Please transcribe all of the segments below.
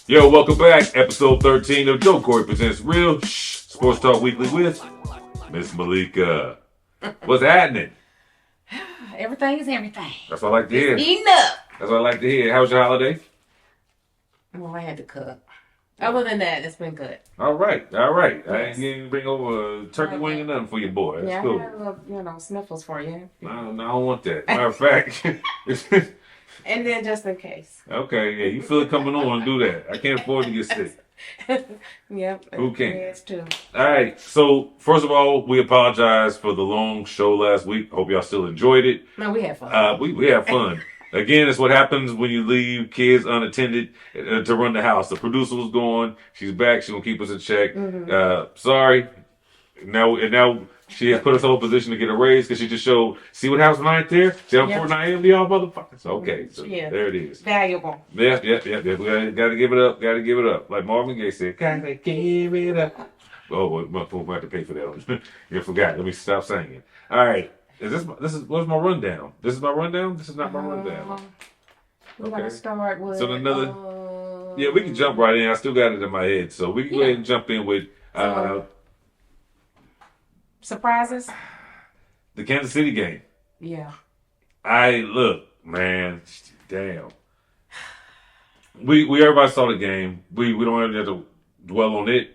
Yo, welcome back. Episode 13 of Joe Corey Presents Real Sports Talk Weekly with Miss Malikah. What's happening? Everything is everything. That's what I like to hear. Eating up. That's what I like to hear. How was your holiday? Well, I had to cook. Other than that, it's been good. All right. I Yes. ain't bring over a turkey wing or nothing for your boy. That's yeah, cool. I had a little, sniffles for you. I don't want that. Matter of fact. And then just in case. Okay, yeah, you feel it coming on, do that. I can't afford to get sick. Yep. Who can? Yes, too. All right, so first of all, we apologize for the long show last week. Hope y'all still enjoyed it. No, we had fun. We have fun. Again, it's what happens when you leave kids unattended to run the house. The producer was gone. She's back. She's going to keep us in check. Sorry. Now she has put us in a position to get a raise because she just showed, see what happens when I ain't there? See how important I am to y'all motherfuckers? Okay, so there it is. Valuable. Yeah. We gotta give it up. Like Marvin Gaye said, gotta give it up. Oh, well, my phone might have to pay for that. You forgot. Let me stop singing. All right. What's my rundown? This is my rundown? This is not my rundown. We're going to start with... So yeah, we can jump right in. I still got it in my head. So we can go ahead and jump in with... surprises? The Kansas City game. Yeah. Look, man, damn. We everybody saw the game. We don't even have to dwell on it.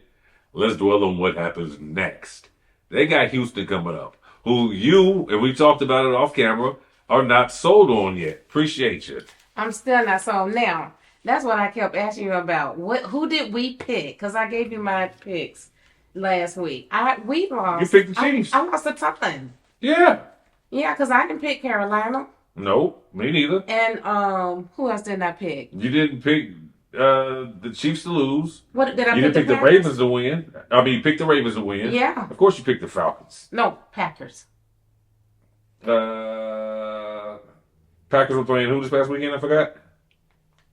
Let's dwell on what happens next. They got Houston coming up, who you, and we talked about it off camera, are not sold on yet. Appreciate you. I'm still not sold now. That's what I kept asking you about. Who did we pick? Because I gave you my picks last week. We lost. You picked the Chiefs. I lost a ton. Yeah. Yeah, because I didn't pick Carolina. No, me neither. And who else didn't I pick? You didn't pick the Chiefs to lose. What did I pick? You didn't pick the Ravens to win. I mean, you picked the Ravens to win. Yeah. Of course you picked the Falcons. No, Packers. Packers were playing who this past weekend? I forgot.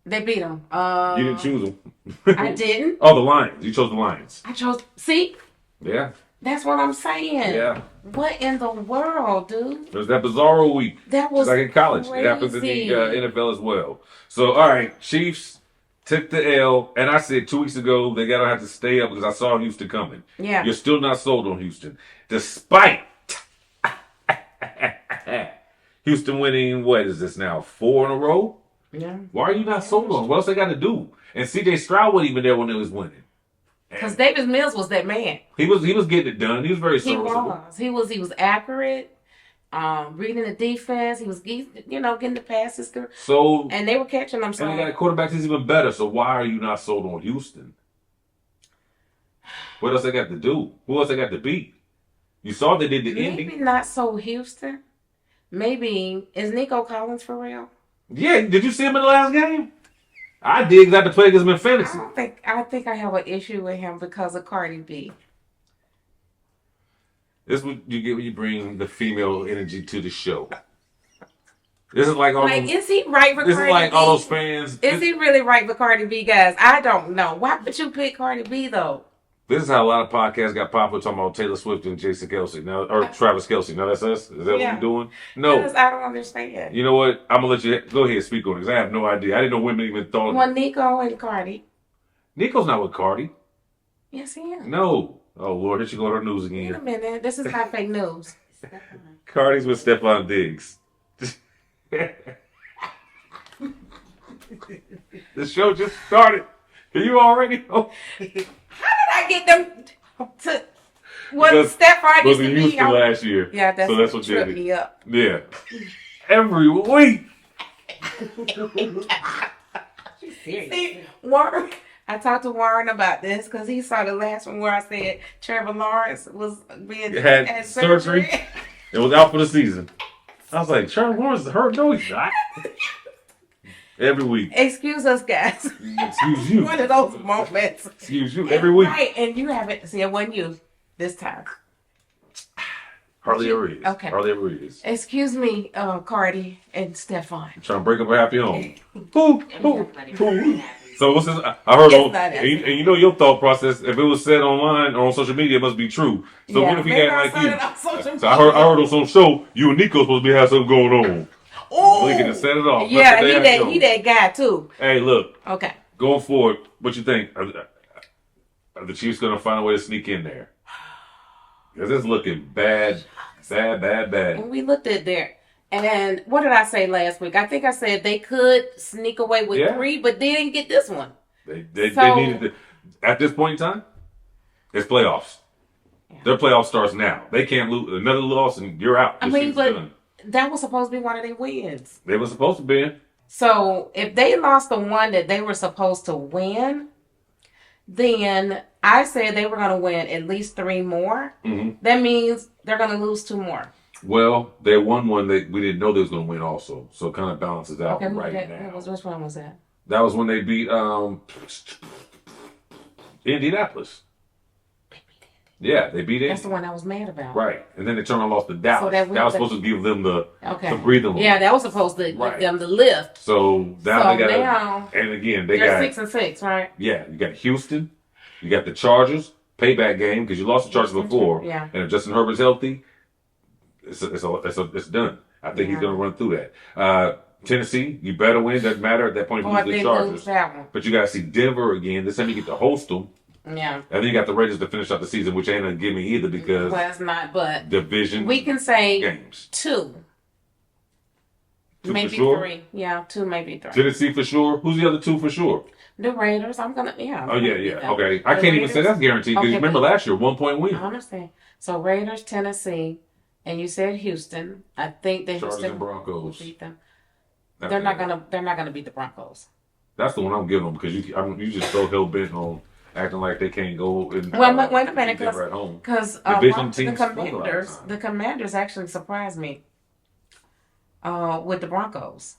They beat them. You didn't choose them. I didn't. Oh, the Lions. You chose the Lions. I chose. See? Yeah. That's what I'm saying. Yeah. What in the world, dude? It was that bizarro week. That was like in college. crazy. It happens in the NFL as well. So, all right, Chiefs took the L, and I said 2 weeks ago they gotta have to stay up because I saw Houston coming. Yeah. You're still not sold on Houston, despite Houston winning. What is this now? 4 in a row. Yeah. Why are you not sold on? What else they got to do? And C.J. Stroud wasn't even there when they was winning. Because Davis Mills was that man. He was getting it done. He was very serviceable. He was accurate. Reading the defense. He was getting the passes through. So and they were catching them. And they got a quarterback that's even better. So why are you not sold on Houston? What else they got to do? Who else they got to beat? You saw they did the ending. Maybe not so Houston. Maybe is Nico Collins for real? Yeah. Did you see him in the last game? I did because I had to play against him in fantasy. I think I have an issue with him because of Cardi B. This is what you get when you bring the female energy to the show. This is like all those, is he right for Cardi B? This is like all those fans. Is he really right for Cardi B, guys? I don't know. Why would you pick Cardi B though? This is how a lot of podcasts got popular talking about Taylor Swift and Jason Kelce now, or Travis Kelce. Now that's us. Is that what we're doing? No, I don't understand. You know what? I'm gonna let you go ahead and speak on it because I have no idea. I didn't know women even thought. Well, Nico and Cardi. Nico's not with Cardi. Yes, he is. No. Oh Lord, here she go to her news again. Wait a minute. This is not fake news. Cardi's with Stephon Diggs. The show just started. Are you already? Oh. How did I get them to what Stephon used to be Houston last year? Yeah, that's what tripped me up. Yeah, every week. She's serious. See, Warren, I talked to Warren about this because he saw the last one where I said Trevor Lawrence was had surgery. It was out for the season. I was like, Trevor Lawrence is hurt? No, he's not. Every week. Excuse us, guys. Excuse you. One of those moments. Excuse you. Every week. Right, and you haven't. See, it wasn't you this time. Hardly ever is. Okay. Hardly ever is. Excuse me, Cardi and Stephon. Trying to break up a happy home. Who? So what's this? I heard and you know your thought process. If it was said online or on social media, it must be true. So what if he got like you? So I heard on some show you and Nico supposed to have something going on. Oh, Lincoln to set it off. Yeah, he that guy too. Hey, look. Okay. Going forward, what you think? Are the Chiefs going to find a way to sneak in there? Because it's looking bad. And we looked at there. And what did I say last week? I think I said they could sneak away with 3, but they didn't get this one. They needed to. At this point in time, it's playoffs. Yeah. Their playoff starts now. They can't lose another loss and you're out. That was supposed to be one of their wins. They were supposed to be. So if they lost the one that they were supposed to win, then I said they were going to win at least 3 more. Mm-hmm. That means they're going to lose 2 more. Well, they won one that we didn't know they was going to win also. So it kind of balances out now. Which one was that? That was when they beat Indianapolis. Yeah, they beat it. That's the one I was mad about. Right. And then they turned and lost to Dallas. So that was supposed to give them the breathing room. Yeah, that was supposed to give them the lift. So now they got and again they're 6-6, right? Yeah, you got Houston, you got the Chargers, payback game because you lost the Chargers before. Yeah. And if Justin Herbert's healthy, it's done. I think he's gonna run through that. Tennessee, you better win. Doesn't matter at that point. You lose the Chargers, but you got to see Denver again. This time you get to host them. Yeah. And then you got the Raiders to finish out the season, which ain't gonna give me either because it's not. But division. We can say games. 2. Maybe for sure? 3. Yeah, 2, maybe 3. Tennessee for sure. Who's the other 2 for sure? The Raiders. Oh yeah. Okay, I can't even say that's guaranteed because remember last year 1-point win. I understand. So Raiders, Tennessee, and you said Houston. I think the Chargers Houston and Broncos will beat them. They're not gonna beat the Broncos. That's the one I'm giving them because you just so hell bent on acting like they can't go. Wait a minute, because the Commanders actually surprised me with the Broncos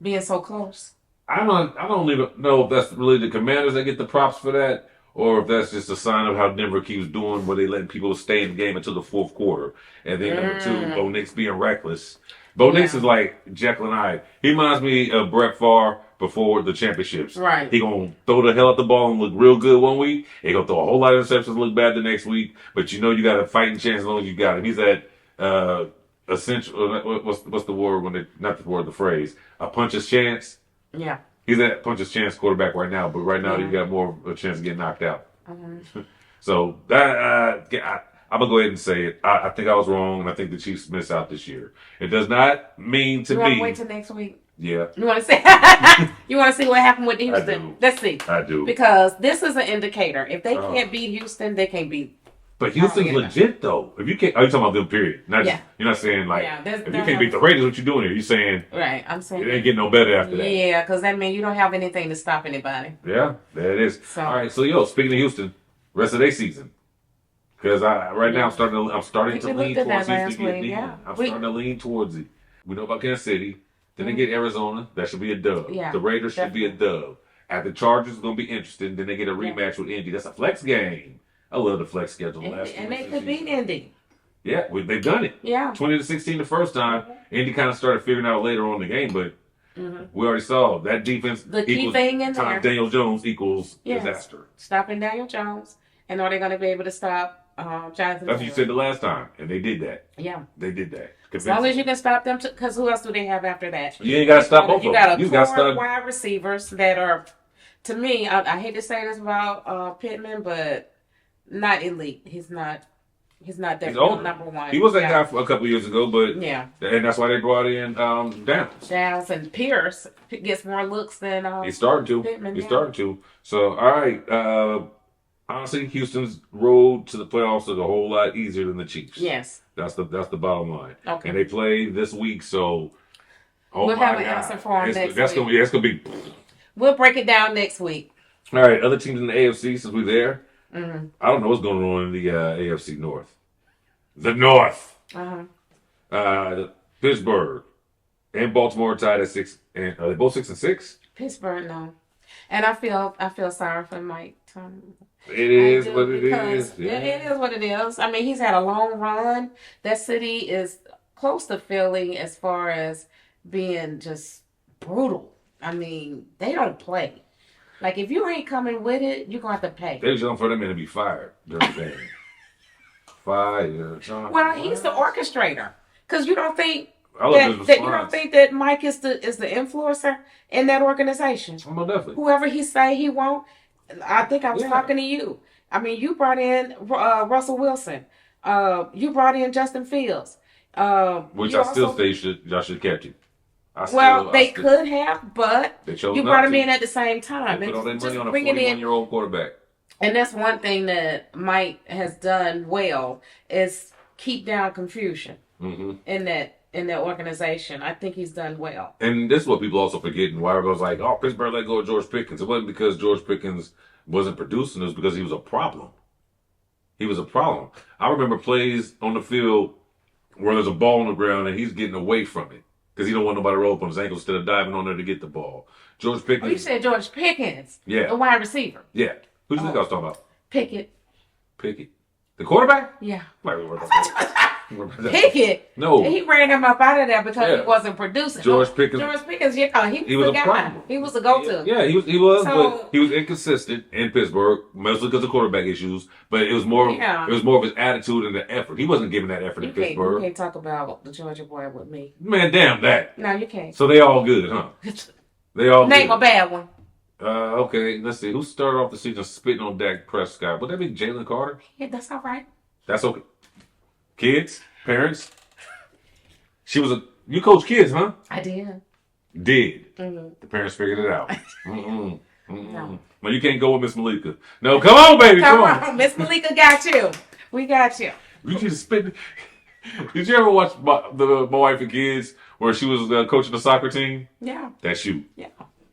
being so close. I don't even know if that's really the Commanders that get the props for that, or if that's just a sign of how Denver keeps doing, where they letting people stay in the game until the 4th quarter, and then number 2, Bo Nix being reckless. Bo Nix is like Jekyll and Hyde. He reminds me of Brett Favre before the championships. Right. He gonna throw the hell out the ball and look real good one week. He gonna throw a whole lot of interceptions and look bad the next week. But you got a fighting chance as long as you got him. He's at essential. What's the word when the phrase? A puncher's chance. Yeah. He's at puncher's chance quarterback right now. But right now you got more of a chance of getting knocked out. Mm-hmm. So that I'm going to go ahead and say it. I think I was wrong, and I think the Chiefs miss out this year. It does not mean to me. You want to wait till next week? Yeah. You want to see? You want to see what happened with Houston? Let's see. I do. Because this is an indicator. If they can't beat Houston, they can't beat. But Houston's legit, though. If you can't, are you talking about them? Period. Not just, you're not saying like if you can't beat the Raiders, what you doing here? You're saying right. I'm saying it ain't getting no better after that. Yeah, because that means you don't have anything to stop anybody. Yeah, there it is. So, all right. So speaking of Houston, rest of their season. Because right now I'm starting to lean towards it. I'm starting to lean towards it. We know about Kansas City. Then they get Arizona. That should be a dub. Yeah, the Raiders should be a dub. After Chargers is going to be interesting. Then they get a rematch with Indy. That's a flex game. I love the flex schedule. And they could beat Indy. Yeah, they've done it. Yeah. 20-16 the first time. Mm-hmm. Indy kind of started figuring out later on in the game, but we already saw that defense. The key thing in there. Daniel Jones equals disaster. Stopping Daniel Jones. And are they going to be able to stop Jonathan? That's what you said the last time. And they did that. Yeah. They did that. As long as you can stop them, because who else do they have after that? You ain't got to stop both of them. You got core wide receivers that are, to me, I hate to say this about Pittman, but not elite. He's not that number one. He was that guy for a couple years ago, but and that's why they brought in Downs. And Pierce gets more looks than he's starting to. Pittman, he's starting to. So all right, honestly, Houston's road to the playoffs is a whole lot easier than the Chiefs. Yes, that's the bottom line. Okay, and they play this week, so we'll have an answer for them next week. That's gonna be. We'll break it down next week. All right, other teams in the AFC since we're there. Mm-hmm. I don't know what's going on in the AFC North. The North. Pittsburgh and Baltimore tied at 6. And are they both 6-6? Pittsburgh, no. And I feel sorry for Mike. It is what it is. Yeah. It is what it is. I mean, he's had a long run. That city is close to Philly as far as being just brutal. I mean, they don't play. Like, if you ain't coming with it, you're going to have to pay. They was young for them to be fired during the game. Well, he's the orchestrator. Because you don't think I love his That you don't response. think that Mike is the influencer in that organization? Oh, no, definitely. Whoever he say he won't. I think I was Yeah. talking to you. I mean, you brought in Russell Wilson. You brought in Justin Fields. Which You I still also say y'all should catch him. they could have, but They chose you brought not him to. in at the same They time. put all their And money just on a bringing in 41-year-old quarterback. and that's one thing that Mike has done well is keep down confusion Mm-hmm. in that organization. I think he's done well. And this is what people also forget. And why everyone's like, "Oh, Pittsburgh let go of George Pickens." It wasn't because George Pickens wasn't producing; it was because he was a problem. He was a problem. I remember plays on the field where there's a ball on the ground and he's getting away from it because he don't want nobody to roll up on his ankles instead of diving on there to get the ball. George Pickens. Oh, you said George Pickens, Yeah. the wide receiver. Yeah. Who do you think I was talking about? Pickett. Pickett. The quarterback? Yeah. Pickett. Pickett. No. He ran him up out of there because Yeah. he wasn't producing. George Pickens. George Pickens, yeah, he was a the guy. problem. He was the go-to. Yeah, he was, So- but he was inconsistent in Pittsburgh, mostly because of quarterback issues. But it was more, Yeah. it was more of his attitude and the effort. He wasn't giving that effort in You Pittsburgh. can't talk about the Georgia boy with me. Man, damn that. No, you can't. So they all good, huh? They all Name good. a bad one. Okay, let's see. Who started off the season spitting on Dak Prescott? Would that be Jalen Carter? Yeah, that's all right. That's okay. Kids, parents. You coach kids, huh? I did. Did. Mm-hmm. The parents figured it out. Mm-mm. No. Well, you can't go with Miss Malika. No, come on, baby, come on. Miss Malikah got you. We got you. You just spit. Did you ever watch my wife and kids where she was coaching the soccer team? Yeah. That's you. Yeah.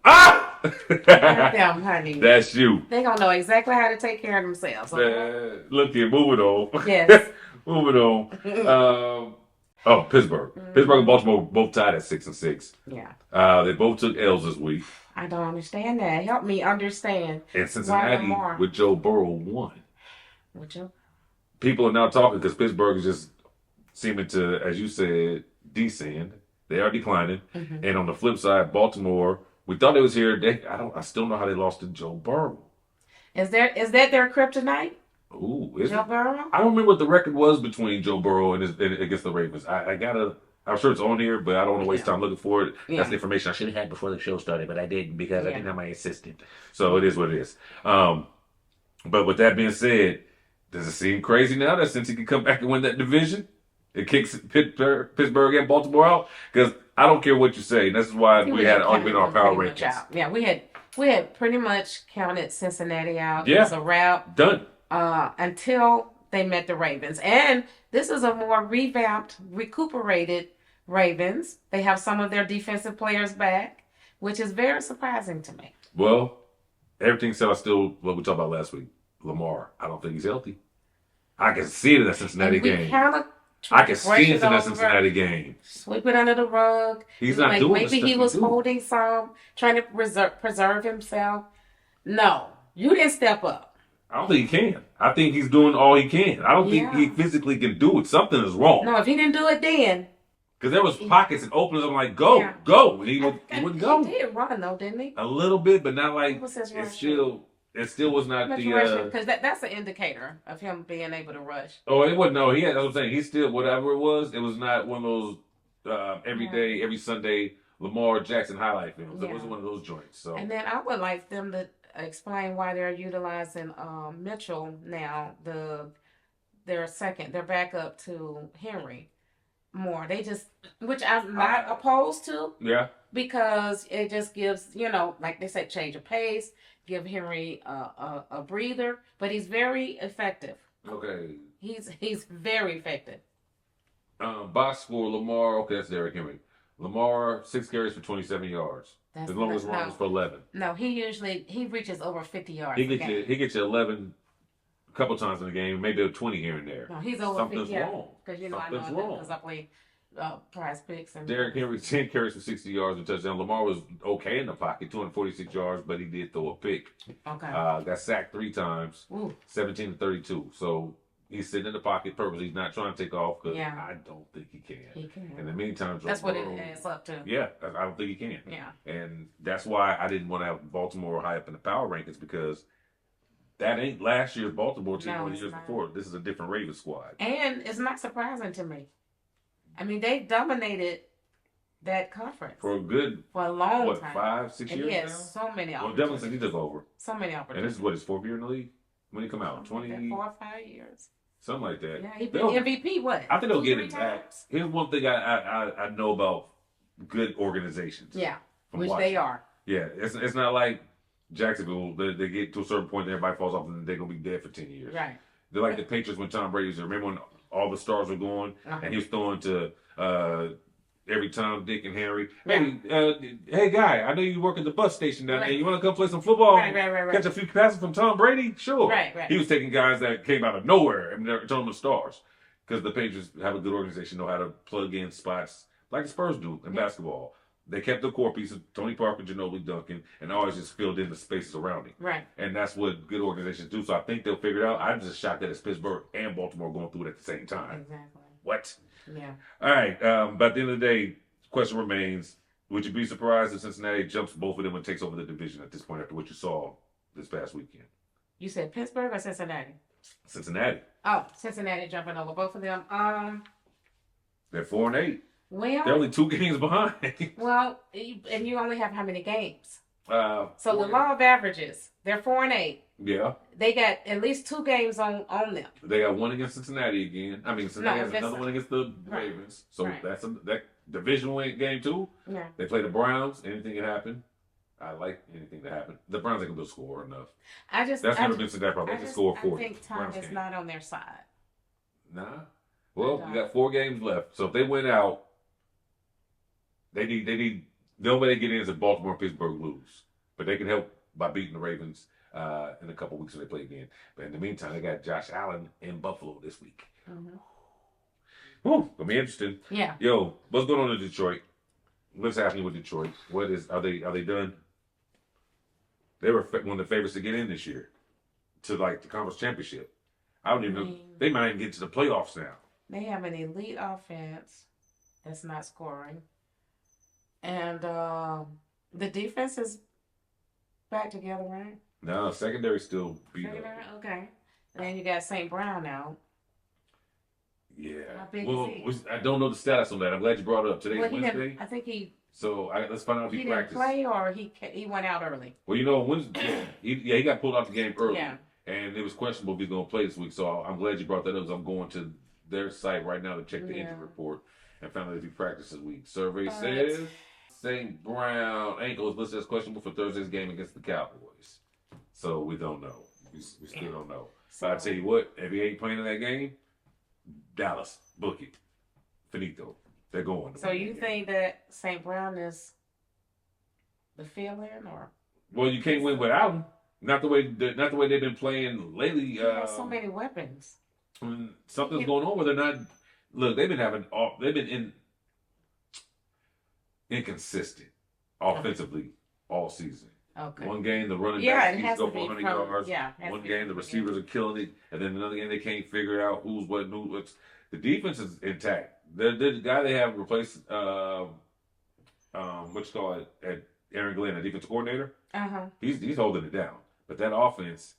Ah! Them, honey. That's you. They gonna know exactly how to take care of themselves. Okay? Look here, moving on. Yes. Moving on. Pittsburgh. Pittsburgh and Baltimore both tied at 6-6. Yeah. They both took L's this week. I don't understand that. Help me understand. And Cincinnati Lamar. with Joe Burrow won. Would you? People are now talking because Pittsburgh is just seeming to, as you said, descend. They are declining. Mm-hmm. And on the flip side, Baltimore, we thought it was here. I still don't know how they lost to Joe Burrow. Is that their kryptonite? Ooh, is Joe it? Burrow? I don't remember what the record was between Joe Burrow and against the Ravens. I'm sure it's on here, but I don't want to waste time looking for it. Yeah. That's the information I should have had before the show started, but I didn't because I didn't have my assistant. So it is what it is. But with that being said, does it seem crazy now that since he can come back and win that division, it kicks Pittsburgh and Baltimore out? Because I don't care what you say. This is why we had an argument on our power rankings. Yeah, we had pretty much counted Cincinnati out. Yeah. It was a wrap. Done. Until they met the Ravens. And this is a more revamped, recuperated Ravens. They have some of their defensive players back, which is very surprising to me. Well, everything said what we talked about last week. Lamar, I don't think he's healthy. I can see it in that Cincinnati game. I can see it in that Cincinnati game. Sweep it under the rug. He's not doing the Maybe stuff he was do. holding some, trying to preserve himself. No, you didn't step up. I don't think he can. I think he's doing all he can. I don't think he physically can do it. Something is wrong. No, if he didn't do it then. Because there was pockets and openings. I'm like, go. And he wouldn't go. He did run though, didn't he? A little bit, but not like, What was his rush? it still was not Because that's an indicator of him being able to rush. Oh, it wasn't. No, that's what I'm saying. He still, whatever it was not one of those every day, every Sunday Lamar Jackson highlight films. It wasn't one of those joints. So. And then I would like them to explain why they're utilizing Mitchell now. They're back up to Henry more. Which I'm not opposed to. Yeah. Because it just gives, like they said, change of pace, give Henry a breather. But he's very effective. Okay. He's very effective. Box score, Lamar. Okay, that's Derrick Henry. Lamar, 6 carries for 27 yards. His longest run was for 11. No, he reaches over 50 yards. He gets you 11 a couple times in the game, maybe a 20 here and there. No, he's over Something's 50 yards. wrong. Because I know because I play Prize Picks. And Derrick Henry, 10 carries for 60 yards and touchdown. Lamar was okay in the pocket, 246 yards, but he did throw a pick. Okay. Got sacked 3 times, Ooh. 17-32. So he's sitting in the pocket purposely. He's not trying to take off because I don't think he can. He can. In the meantime, that's what it adds up to. Yeah, I don't think he can. Yeah. And that's why I didn't want to have Baltimore high up in the power rankings because that ain't last year's Baltimore team or the years before. This is a different Ravens squad. And it's not surprising to me. I mean, they dominated that conference for a good, for a long what, time. 5, 6 And years he has now? so many Well, definitely opportunities. since he took over. So many And opportunities. this is what, his 4th year in the league? When he come out? Something 20? like that, 4 or 5 years. Something like that. Yeah, he been MVP, what? I think they'll 2, get 3 it back. times? Here's one thing I know about good organizations. Yeah, from which watching. they are. Yeah, it's not like Jacksonville. They get to a certain point, and everybody falls off, and they're gonna be dead for 10 years. Right. They're like the Patriots when Tom Brady was there. Remember when all the stars were going, and he was throwing to every Tom, Dick, and Harry. Hey, guy, I know you work at the bus station down there. You want to come play some football? Right. Catch a few passes from Tom Brady? Sure. Right. He was taking guys that came out of nowhere and they're turning them stars. Because the Patriots have a good organization, know how to plug in spots like the Spurs do in basketball. They kept the core pieces, Tony Parker, Ginobili, Duncan, and always just filled in the spaces around him. Right. And that's what good organizations do. So I think they'll figure it out. I'm just shocked that it's Pittsburgh and Baltimore going through it at the same time. Exactly. What? Yeah. All right. But at the end of the day, question remains, would you be surprised if Cincinnati jumps both of them and takes over the division at this point after what you saw this past weekend? You said Pittsburgh or Cincinnati? Cincinnati. Oh, Cincinnati jumping over both of them. They're 4-8. Well, They're only 2 games behind. well, and you only have how many games? So 4 the law of averages, they're 4-8. Yeah. They got at least 2 games on them. They got one against Cincinnati again. I mean, Cincinnati has another one against the Ravens. So that's that division win game too. Yeah. They play the Browns. Anything can happen. I like anything to happen. The Browns ain't gonna score enough. That's never been Cincinnati problem. They can score 40. I think time is not on their side. Nah. Well, we got 4 games left. So if they win out, the only way they get in is if Baltimore and Pittsburgh lose. But they can help by beating the Ravens in a couple weeks when they play again. But in the meantime, they got Josh Allen in Buffalo this week. Whew, gonna be interesting. Yeah. Yo, what's going on in Detroit? What's happening with Detroit? Are they done? They were one of the favorites to get in this year to like the conference championship. I don't even know. They might even get to the playoffs now. They have an elite offense that's not scoring. And the defense is back together, right? No, secondary still beat up. Okay. And then you got St. Brown now. Yeah. How big is he? I don't know the status on that. I'm glad you brought it up. Today's Wednesday. I think he. So let's find out if he practiced. Didn't play or he went out early. Well, you know, Wednesday, he got pulled out the game early. Yeah. And it was questionable if he's going to play this week. So I'm glad you brought that up. I'm going to their site right now to check the injury report and found out if he practiced this week. Survey says St. Brown ankle is listed as questionable for Thursday's game against the Cowboys. So we don't know. We still don't know. But I tell you what, if he ain't playing in that game, Dallas, book it. Finito. They're going. So you think that St. Brown is the fill-in, or? Well, you can't win without him. Not the way they've been playing lately. He has so many weapons. Something's going on where they're not. Look, they've been inconsistent offensively all season. Okay. One game the running backs go for 100 yards. Yeah. One game the receivers are killing it, and then another game they can't figure out who's what. Who's the defense is intact. The guy they have replaced, what you call it, at Aaron Glenn, the defensive coordinator. He's holding it down, but that offense,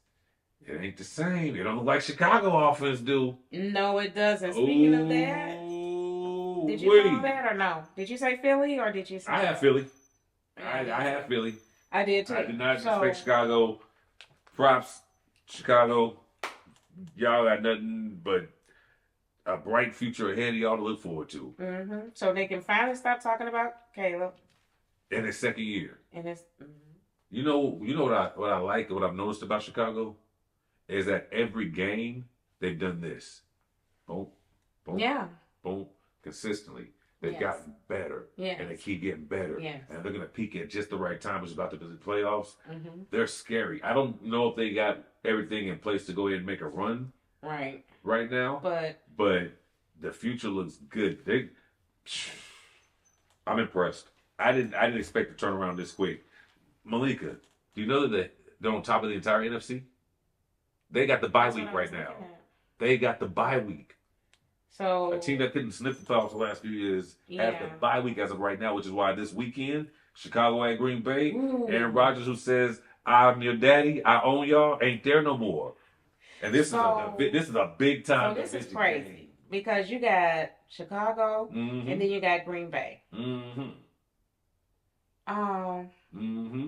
it ain't the same. It don't look like Chicago offense do. No, it doesn't. Speaking of that, did you know that or no? Did you say Philly or did you say? I have Philly. I have Philly. I did too. I did not expect Chicago. Props, Chicago. Y'all got nothing but a bright future ahead of y'all to look forward to. So they can finally stop talking about Caleb. In his second year. And it's. You know what I like, what I've noticed about Chicago, is that every game they've done this, boom, boom, boom, consistently. They've gotten better, and they keep getting better, and they're gonna peak at just the right time. It's about to be the playoffs. They're scary. I don't know if they got everything in place to go ahead and make a run right now, but the future looks good. I'm impressed. I didn't expect to turn around this quick. Malikah, do you know that they're on top of the entire NFC? They got the bye week right now. They got the bye week. So a team that couldn't sniff the playoffs the last few years has the bye week as of right now, which is why this weekend, Chicago at Green Bay, Aaron Rodgers, who says, "I'm your daddy, I own y'all," ain't there no more. And this is a big time. So this is crazy because you got Chicago, Mm-hmm. and then you got Green Bay. Mm-hmm. Mm-hmm.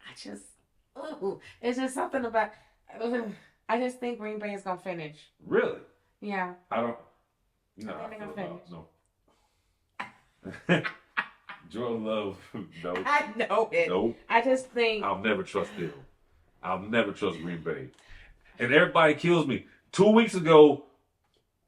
I just, it's just something about. I just think Green Bay is gonna finish. Really? Yeah. I don't. No, I think they're gonna no. Jordan Love, no. I know it. Nope. I just think I'll never trust them. I'll never trust Green Bay. And everybody kills me. 2 weeks ago,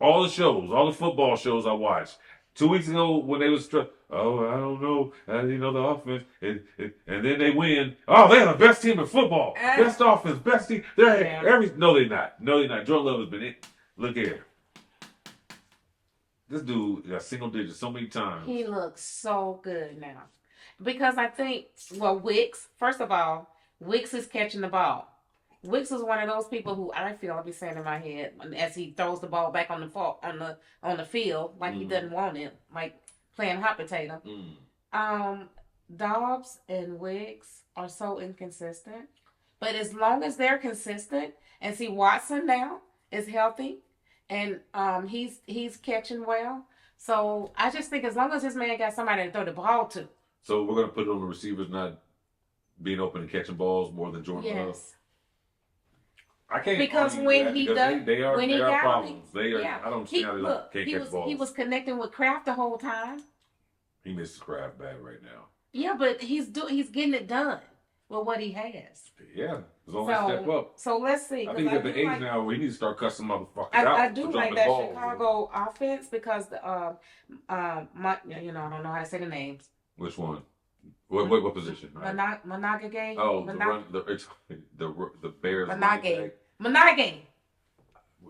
all the football shows I watched. 2 weeks ago when they was I don't know, the offense, and then they win. Oh, they're the best team in football, best offense, best team. No, they're not. No, they're not. Jordan Love has been it. Look here, this dude got single digits so many times. he looks so good now, because I think Wicks. First of all, Wicks is catching the ball. Wicks is one of those people who I feel I'll be saying in my head as he throws the ball back on the field like he doesn't want it, like playing hot potato. Dobbs and Wicks are so inconsistent, but as long as they're consistent, and see Watson now is healthy, and he's catching well. So I just think as long as this man got somebody to throw the ball to. So we're gonna put it on the receivers not being open and catching balls more than Jordan Love. Yes. I can't Because argue when that he because does, they are when he they are got problems. They are. yeah. I don't see how they can't catch balls. He was connecting with Kraft the whole time. He misses Kraft bad right now. Yeah, but he's getting it done with what he has. Yeah, as long as he step up. So let's see. I think he's at the age now where he needs to start cussing motherfuckers out. I do like that ball. Chicago offense because I don't know how to say the names. Which one? What position? Monagage. Oh, the Bears. Monagage.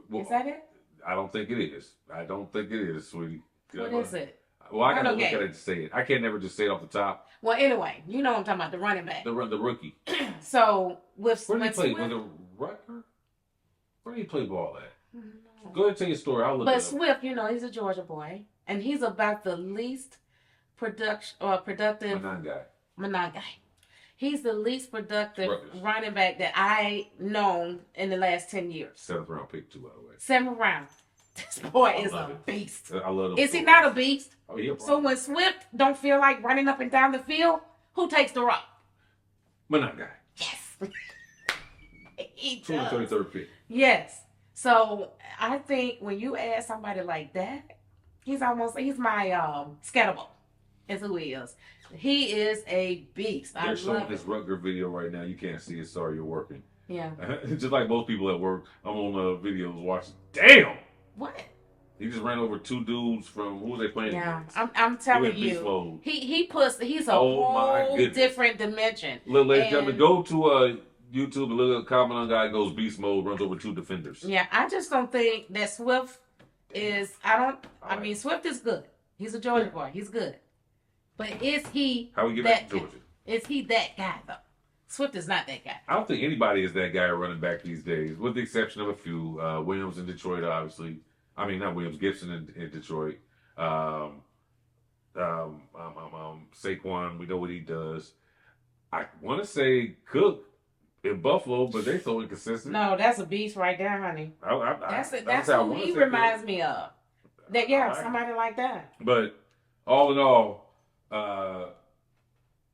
Well, Is that it? I don't think it is. I don't think it is, sweetie. What is it? Well, I gotta look at it to say it. I can't never just say it off the top. Well, anyway, you know what I'm talking about, the running back. The rookie. So where did he play? Was it Rutgers? Where did he play ball at? Go ahead and tell your story. I'll look it up. But Swift, he's a Georgia boy, and he's about the least productive. Monaghay. He's the least productive running back that I known in the last 10 years. 7th round pick too, by the way. 7th round. This boy is a beast. I love him. Is he not a beast? Oh, yeah. So when Swift don't feel like running up and down the field, who takes the rock? Monaghay. Yes. He 233rd pick. Yes. So I think when you add somebody like that, he's my Scatterball. Is who he is. He is a beast. They're showing this Rutgers video right now. You can't see it. Sorry, you're working. Yeah. Just like most people at work, I'm on videos watching. Damn. What? He just ran over 2 dudes from who they playing against. I'm telling you. He's a whole different dimension. Ladies and gentlemen, go to YouTube and look at comment on guy goes beast mode, runs over 2 defenders. Yeah, I just don't think that Swift is. Swift is good. He's a Georgia boy. He's good. But is he How we get back to Georgia? Is he that guy though? Swift is not that guy. I don't think anybody is that guy running back these days, with the exception of a few. Williams in Detroit, obviously. I mean, not Williams, Gibson in Detroit. Saquon, we know what he does. I want to say Cook in Buffalo, but they so inconsistent. No, that's a beast right there, honey. That's who he reminds me of. Somebody like that. But all in all,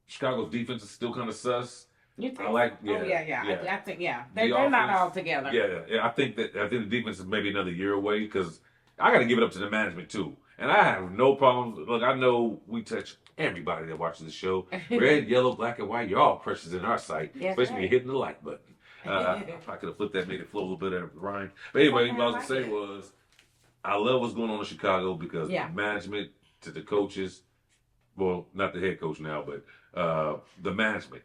Chicago's defense is still kind of sus. You think? I think they're not all together. Yeah. I think the defense is maybe another year away because I got to give it up to the management too. And I have no problems. Look, I know we touch everybody that watches the show. Red, yellow, black, and white. You're all precious in our sight, especially when you're hitting the like button. If I could have flipped that, made it flow a little bit of rhyme. But anyway, what I was going to say was, I love what's going on in Chicago because the management to the coaches, well, not the head coach now, but the management,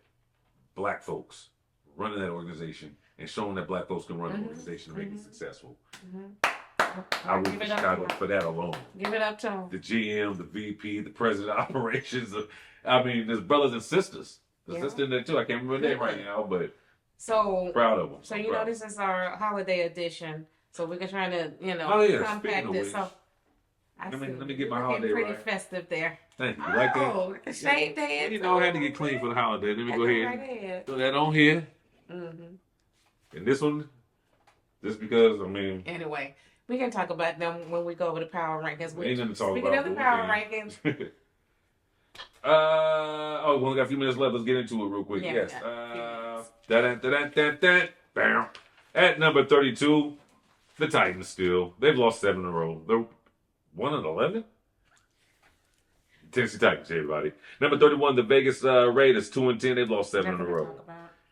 black folks running that organization and showing that black folks can run an organization and make it successful. I root for Chicago for that alone. Give it up to him. The GM, the VP, the president of operations. There's brothers and sisters. The sister in there too. I can't remember her name right now, but proud of them. So this is our holiday edition. So we're trying to, compact this. So let me get my holiday right. Pretty festive there. Thank you. Like that? Oh, the shaved head. I had to get clean for the holiday. Let me go ahead and throw that on here. Mm-hmm. And this one, just because, Anyway, We can talk about them when we go over the power rankings. Ain't nothing to talk Speaking about. of the power rankings. We only got a few minutes left. Let's get into it real quick. Yeah, Yes. da-da. Bam. At number 32, the Titans still. They've lost 7 in a row. They're 1-11? Tennessee Titans, everybody. Number 31, the Vegas Raiders, 2-10. They've lost 7 in a row.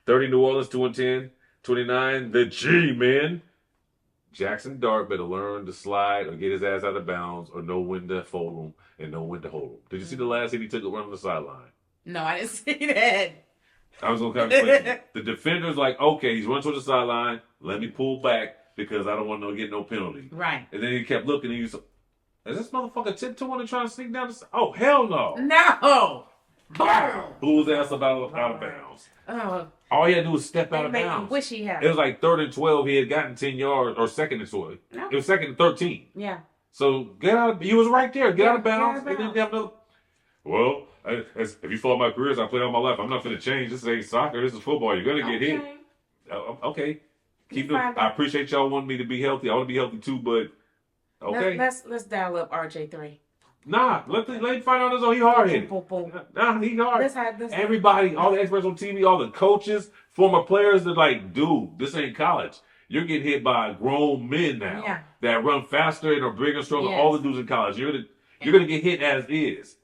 30, New Orleans, 2-10. 29, the G-Men. Jackson Dart better learn to slide or get his ass out of bounds or know when to fold him and know when to hold him. Did you see the last hit he took a run on the sideline? No, I didn't see that. I was going to kind of explain. The defender's like, okay, he's running towards the sideline. Let me pull back because I don't want to get no penalty. Right. And then he kept looking and he was, is this motherfucker tiptoeing and trying to sneak down the side? Oh, hell no. No. Bow. Blew his ass out of bounds. Oh. All he had to do was step out of bounds. Wish he had. It was like 3rd and 12. He had gotten 10 yards, or 2nd and 12. No. It was 2nd and 13. Yeah. So get out. He was right there. Get out of bounds. And then have another. Well, if you follow my careers, I played all my life. I'm not going to change. This ain't soccer. This is football. You're going to get hit. Okay. Keep doing. I appreciate y'all wanting me to be healthy. I want to be healthy too, but okay. Let's dial up RJ3. Nah, let him find out his own. He hard headed. Nah, he hard. Everybody, all the experts on TV, all the coaches, former players, they're like, dude, this ain't college. You're getting hit by grown men now that run faster and are bigger and stronger. Yes. All the dudes in college. You're gonna get hit as is.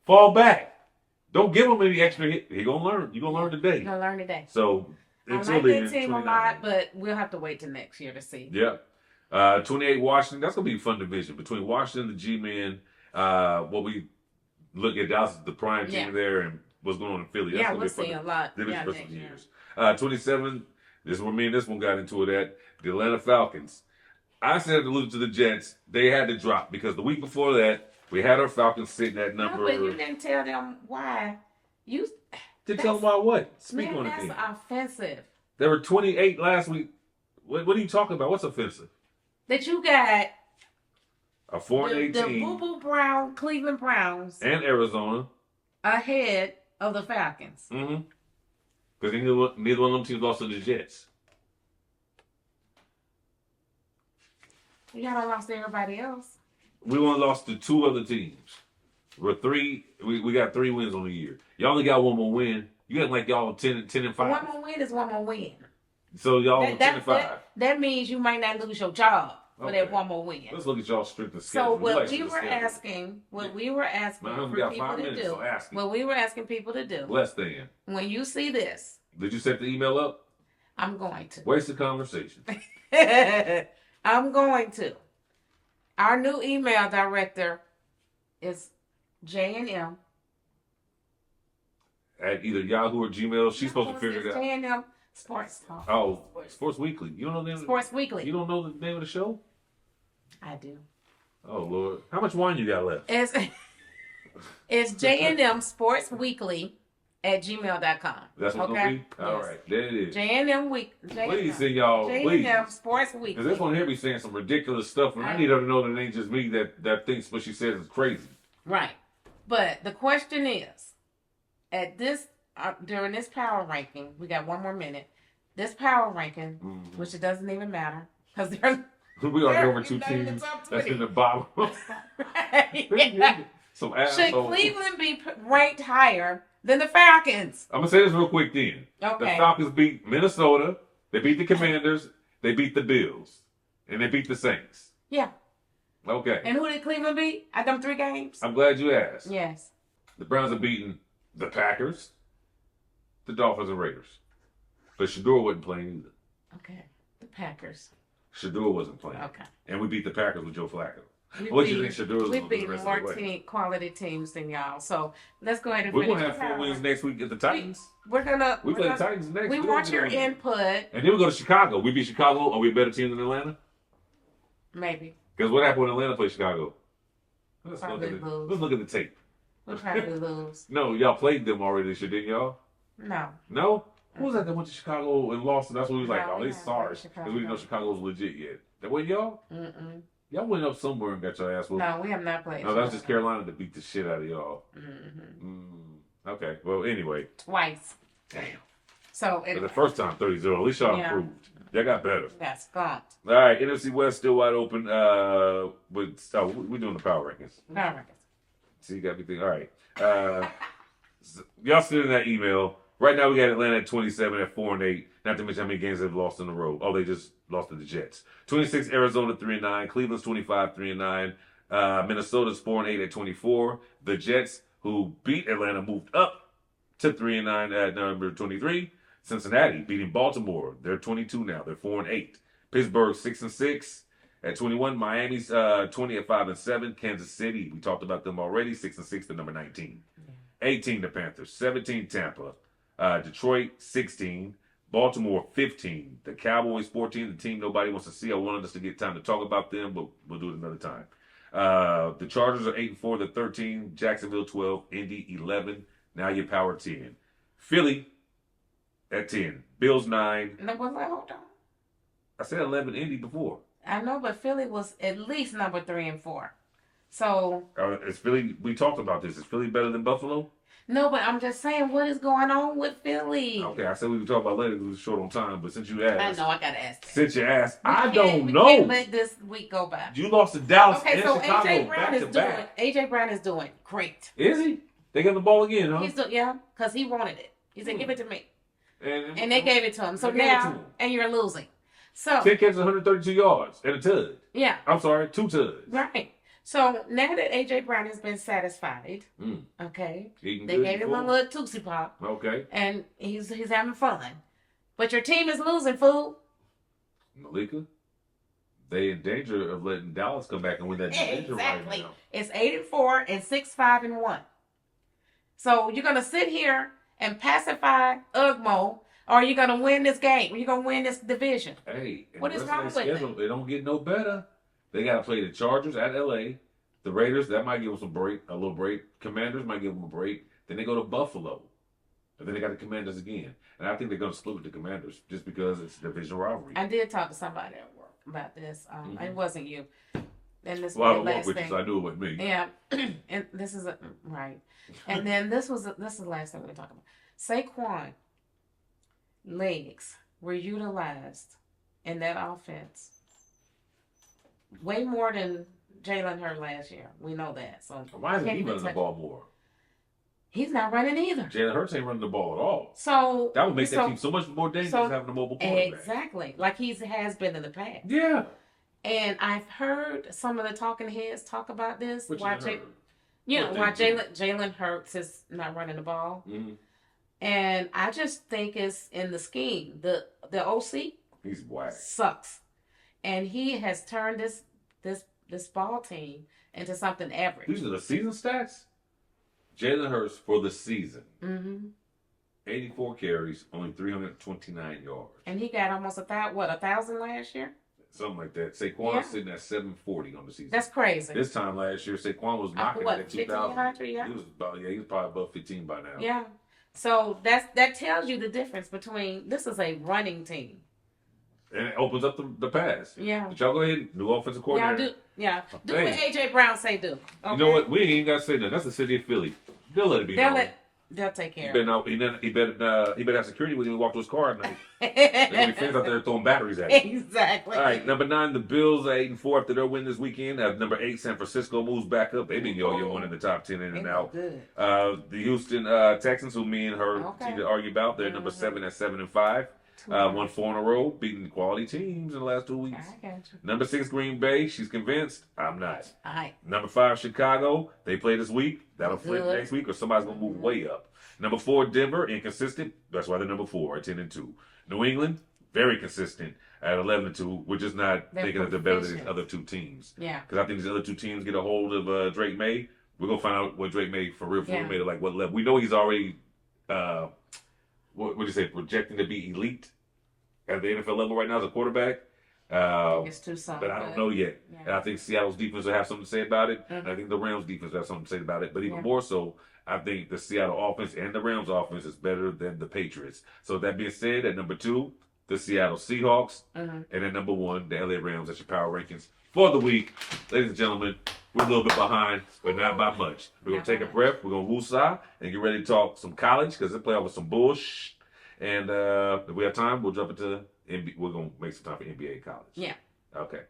Fall back. Don't give him any extra hit. He gonna learn. You gonna learn today. You're gonna learn today. So I like that team a lot, but we'll have to wait till next year to see. Yeah. 28 Washington. That's gonna be a fun division between Washington and the G-Men. What we look at, that's the prime team there, and what's going on in Philly. That's we'll see a lot. Division for some years. 27. This is where me and this one got into it at the Atlanta Falcons. I said to lose to the Jets. They had to drop because the week before that we had our Falcons sitting at number. No, but you didn't tell them why. You didn't tell them why what? Speak on it. That's offensive. There were 28 last week. What are you talking about? What's offensive? That you got. A 4-18. The Boo Brown Cleveland Browns. And Arizona. Ahead of the Falcons. Mm-hmm. Because neither one of them teams lost to the Jets. You haven't lost to everybody else. We only lost to 2 other teams. We got 3 wins on the year. Y'all only got 1 more win. You got like y'all 10 and 5. 1 more win is 1 more win. So y'all 10 and 5. That means you might not lose your job. For that 1 more win. Let's look at y'all strength of schedule. So what we were asking for people to do. Less than. When you see this. Did you set the email up? I'm going to. Waste the conversation. I'm going to. Our new email director is J&M. At either Yahoo or Gmail. She's supposed to figure it out. J&M Sports Talk. Oh, Sports Weekly. You don't know the name? Sports Weekly. You don't know the name of the show? I do. Oh, Lord. How much wine you got left? It's J&M Sports Weekly at gmail.com. That's what it'll be? All right. There it is. J&M Week. Please send y'all. J&M Sports Weekly. Because this one here be saying some ridiculous stuff, and I need her to know that it ain't just me that thinks what she says is crazy. Right. But the question is, at this during this power ranking, we got 1 more minute. This power ranking, which it doesn't even matter, because they're we are over 2 teams that's in the bottom. Right. Some Should Cleveland be ranked higher than the Falcons? I'm going to say this real quick then. Okay. The Falcons beat Minnesota. They beat the Commanders. They beat the Bills. And they beat the Saints. Yeah. Okay. And who did Cleveland beat at them 3 games? I'm glad you asked. Yes. The Browns have beaten the Packers, the Dolphins, and Raiders. But Shador wasn't playing either. Okay. The Packers. Shador wasn't playing. Okay. And we beat the Packers with Joe Flacco. What do you think Shador's going to do the rest of the way? We beat more quality teams than y'all. So let's go ahead and we're going to have 4 wins next week at the Titans. We play the Titans next. We want your input. And then we go to Chicago. We beat Chicago. Are we a better team than Atlanta? Maybe. Because what happened when Atlanta played Chicago? Let's lose. Let's look at the tape. We'll probably lose. No, y'all played them already this year, didn't y'all? No. No? Who was that went to Chicago and lost? And that's when we was like, oh, they sorry. Because we didn't know Chicago was legit yet. That wasn't y'all? Mm-mm. Y'all went up somewhere and got your ass whooped. No, we have not played. No, that's just Carolina that beat the shit out of y'all. Okay. Well, anyway. Twice. Damn. So for the first time, 30-0. At least y'all improved. They got better. That's gone. All right, NFC West still wide open. We're doing the power rankings. Power rankings. So you got everything. All right. Y'all send in that email. Right now we got Atlanta at 27 at 4-8. Not to mention how many games they've lost in a row. Oh, they just lost to the Jets. 26 Arizona 3-9. Cleveland's 25 3-9. Minnesota's 4-8 at 24. The Jets, who beat Atlanta, moved up to 3-9 at number 23. Cincinnati beating Baltimore. They're 22 now. They're 4-8. Pittsburgh 6-6 at 21. Miami's 20 at 5-7. Kansas City, we talked about them already. 6-6 to number 19. 18 the Panthers. 17 Tampa. Detroit 16. Baltimore 15. The Cowboys 14. The team nobody wants to see. I wanted us to get time to talk about them, but we'll do it another time. The Chargers are 8-4. They're 13. Jacksonville 12. Indy 11. Now your power 10. Philly at 10. Bills 9. No, hold on. I said 11 Indy before. I know, but Philly was at least number 3 and 4. So Is Philly? We talked about this. Is Philly better than Buffalo? no, but I'm just saying, what is going on with Philly? Okay, I said we would talk about later because we were short on time. But since you asked, I know I gotta ask. Since you asked, We I don't we know. can't let this week go by. You lost to Dallas Okay, and so Chicago AJ Brown back is to doing. back. AJ Brown is doing great. Is he? They got the ball again, huh? He's doing because he wanted it. He said, "Give it to me," and they gave it to him. So They gave it to now, him. and you're losing. So 10 catches, 132 yards, and a tud. yeah, I'm sorry, 2 tuds. right. So now that AJ Brown has been satisfied, okay, Eating they good gave him before. a little tootsie pop, Okay. and he's having fun. But your team is losing, fool. Malikah, they in danger of letting Dallas come back and win that division Exactly. right now. It's 8-4 and 6-5-1. So you're gonna sit here and pacify Ugmo, or are you gonna win this game? Are you gonna win this division? Hey, and What the is rest of wrong their with schedule, they don't get no better. They got to play the Chargers at LA, the Raiders. That might give them a little break. Commanders might give them a break. Then they go to Buffalo, and then they got the Commanders again. And I think they're going to split with the Commanders just because it's a division rivalry. I did talk to somebody at work about this. It wasn't you. And this Well, I don't last work with you, thing. so I knew it wasn't me. Yeah, and this is right. And then this is the last thing we're talking about. Saquon legs were utilized in that offense way more than Jalen Hurts last year. We know that. So Why isn't he running the ball more? He's not running either. Jalen Hurts ain't running the ball at all. So That would make that team so much more dangerous having a mobile quarterback. Exactly, like he has been in the past. Yeah. And I've heard some of the talking heads talk about this. What why Jalen Hurts is not running the ball. Mm-hmm. And I just think it's in the scheme. The OC He's whack. sucks. And he has turned this ball team into something average. These are the season stats. Jalen Hurts for the season. Mm-hmm. 84 carries, only 329 yards. And he got almost 1,000 last year? Something like that. Saquon's sitting at 740 on the season. That's crazy. This time last year, Saquon was knocking it at 2,000. 1,500, yeah. He was probably above 15 by now. Yeah. So that tells you the difference between this is a running team. And it opens up the pass. Yeah. But y'all go ahead, new offensive coordinator. Do what AJ Brown say do. Okay? You know what? We ain't even got to say nothing. That's the city of Philly. They'll let it be known. They'll take care of it. He better have security when he walk to his car at night. There's gonna be fans out there throwing batteries at him. Exactly. All right, number 9, the Bills are 8-4 after their win this weekend. Number 8, San Francisco moves back up. They've been yo-yoing in the top 10 in and out. Good. The Houston Texans, who me and her team to argue about, they're number 7 at 7-5. Won 4 in a row, beating quality teams in the last 2 weeks. I got you. Number 6, Green Bay. She's convinced. I'm not. All right. Number 5, Chicago. They play this week. That'll flip Good. next week, or somebody's gonna move way up. Number 4, Denver, inconsistent. That's why they're number 4 at 10-2. New England, very consistent at 11-2. We're just not thinking that they're better than these other 2 teams. Yeah. Because I think these other 2 teams get a hold of Drake May. We're gonna find out what Drake May for real made at like what level. We know he's already what would you say, projecting to be elite at the NFL level right now as a quarterback. It's too soon. But I don't know yet. Yeah. And I think Seattle's defense will have something to say about it. Mm-hmm. And I think the Rams defense will have something to say about it. But even more so, I think the Seattle offense and the Rams offense is better than the Patriots. So that being said, at number 2, the Seattle Seahawks. And at number 1, the LA Rams. That's your power rankings for the week. Ladies and gentlemen, we're a little bit behind, but not by much. We're going to take a breath. We're going to woosah and get ready to talk some college because they play off with some bullshit. And if we have time, we'll jump into we're gonna make some time for NBA college. Yeah. Okay.